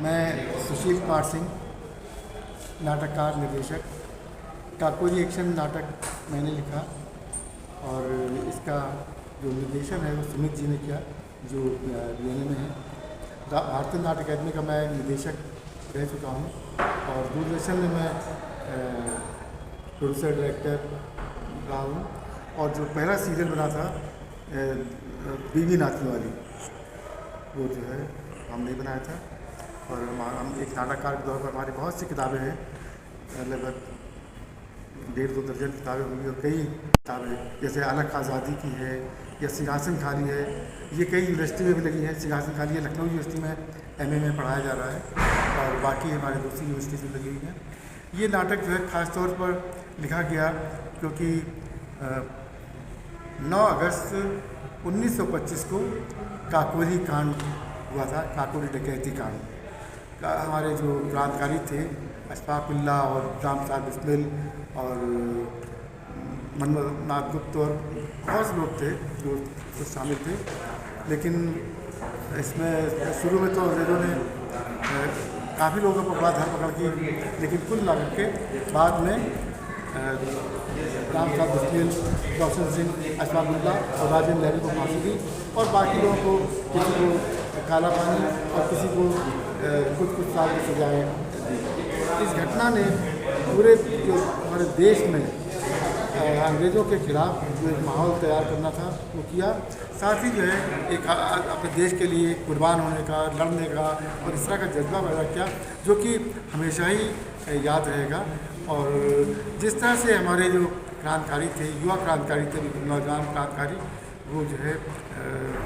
मैं सुशील कुमार सिंह, नाटककार निर्देशक। काकोरी एक्शन नाटक मैंने लिखा और इसका जो निर्देशन है वो सुमित जी ने किया, जो बीएनए में है। भारतीय नाट्य अकादमी का मैं निदेशक रह चुका हूँ और दूरदर्शन में मैं प्रोड्यूसर डायरेक्टर रहा हूँ। और जो पहला सीरियल बना था बीवी नाचने वाली, वो जो है हमने बनाया था। और हम एक नाटककार के तौर पर हमारी बहुत सी किताबें हैं, लगभग 1.5-2 दर्जन किताबें होंगी। और कई किताबें जैसे अलग आज़ादी की है या सिंहासन खाली है, ये कई यूनिवर्सिटी में भी लगी है। सिंहासन खाली है लखनऊ यूनिवर्सिटी में एमए में पढ़ाया जा रहा है और बाकी हमारे दूसरी यूनिवर्सिटी में लगी हुई है। ये नाटक जो है ख़ास तौर पर लिखा गया क्योंकि 9 अगस्त 1925 को काकोरी कांड हुआ था। काकोरी डकैती कांड का हमारे जो क्रांतिकारी थे अशफाकुल्ला और राम साहब बिस्मिल और मनमोहन गुप्त और बहुत से लोग थे जो शामिल थे। लेकिन इसमें शुरू में तो अंग्रेज़ों ने काफ़ी लोगों को बड़ा धरपकड़ की, लेकिन कुल मिलाकर के बाद में राम साहब बिस्मिल, रोशन सिंह, अशफाकुल्ला और राजेंद्र लहरी को फांसी दी और बाकी लोगों को किसी को काला पानी और किसी को कुछ साल की सजाएँ दी। इस घटना ने पूरे जो हमारे देश में अंग्रेज़ों के खिलाफ जो एक माहौल तैयार करना था वो किया। साथ ही जो है एक अपने देश के लिए कुर्बान होने का, लड़ने का और इस तरह का जज्बा पैदा किया जो कि हमेशा ही याद रहेगा। और जिस तरह से हमारे जो क्रांतिकारी थे, युवा क्रांतिकारी थे, नौजवान क्रांतिकारी, वो जो है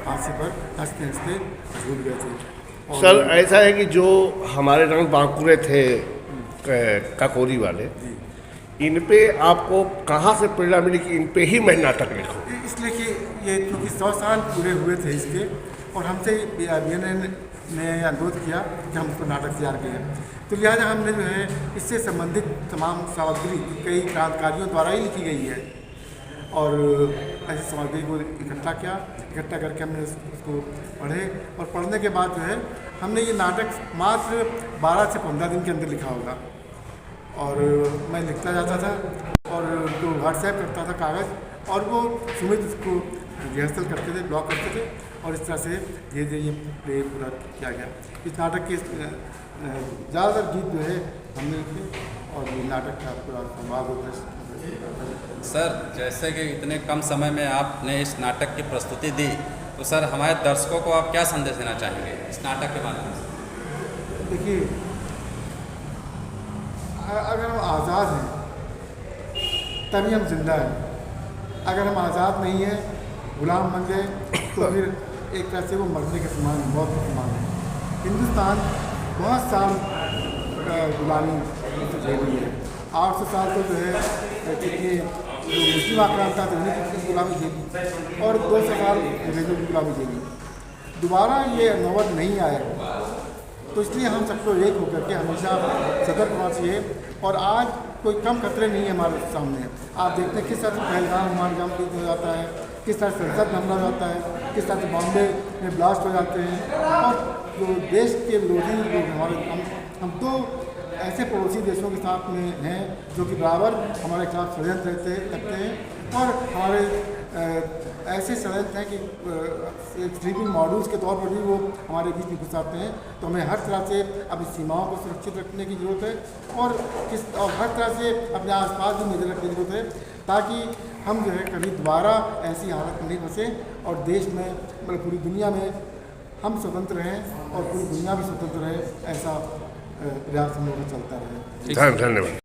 फांसी पर हंसते हंसते झूल गए थे। सर ऐसा है कि जो हमारे रंग बांकुरे थे काकोरी वाले, इन पे आपको कहाँ से प्रेरणा मिली कि इन पे ही मैं नाटक लिखूं? इसलिए कि ये क्योंकि 100 साल पूरे हुए थे इसके और हमसे बीएनए ने अनुरोध किया कि हम उसको नाटक तैयार करें। तो लिहाजा हमने जो है इससे संबंधित तमाम सामग्री कई क्रांतिकारियों द्वारा ही लिखी गई है और ऐसी सामग्री को इकट्ठा किया। इकट्ठा करके हमने उसको पढ़े और पढ़ने के बाद जो है हमने ये नाटक मात्र 12 से 15 दिन के अंदर लिखा होगा। और मैं लिखता जाता था और उनको व्हाट्सएप करता था कागज़ और वो सुमित उसको रिहर्सल करते थे, ब्लॉक करते थे और इस तरह से धीरे धीरे ये प्ले पूरा किया गया। इस नाटक के ज़्यादातर गीत जो है हमने लिखे और ये नाटक का पूरा संवाद होता। सर जैसे कि इतने कम समय में आपने इस नाटक की प्रस्तुति दी, तो सर हमारे दर्शकों को आप क्या संदेश देना चाहेंगे इस नाटक के माध्यम से? देखिए, अगर हम आज़ाद हैं तभी हम जिंदा हैं। अगर हम आज़ाद नहीं हैं, गुलाम बन गए, तो फिर एक तरह से वो मरने के समान, मौत के समान है। हिंदुस्तान बहुत साल गुलामी झेली है। 800 साल तो जो है कितने जो मुस्लिम आक्रांता थे उन्हीं की गुलामी झेली और 200 साल अंग्रेज़ों की गुलामी झेली। दोबारा ये नौबत नहीं आएगा, तो इसलिए हम सबको एक होकर के हमेशा सतर्क होना चाहिए। और आज कोई कम खतरे नहीं है हमारे सामने। आप देखते हैं किस तरह से पहलगाम हमारे हो जाता है, किस तरह से संसद में हमला हो जाता है, किस तरह से बॉम्बे में ब्लास्ट हो जाते हैं। और जो देश के विरोधी लोग हमारे हम तो ऐसे पड़ोसी देशों के साथ में हैं जो कि बराबर हमारे खिलाफ षड्यंत्र करते हैं और हमारे ऐसे षड्यंत्र हैं कि स्लीपिंग मॉड्यूल्स के तौर पर भी वो हमारे बीच में घुस आते हैं। तो हमें हर तरह से अपनी सीमाओं को सुरक्षित रखने की ज़रूरत है और हर तरह से अपने आसपास भी नज़र रखने की ज़रूरत है ताकि हम जो है कभी दोबारा ऐसी हालत में नहीं फंसे और देश में मतलब पूरी दुनिया में हम स्वतंत्र रहें और पूरी दुनिया भी स्वतंत्र रहे। ऐसा प्रयास हम लोगों को चलता रहे। धन्यवाद।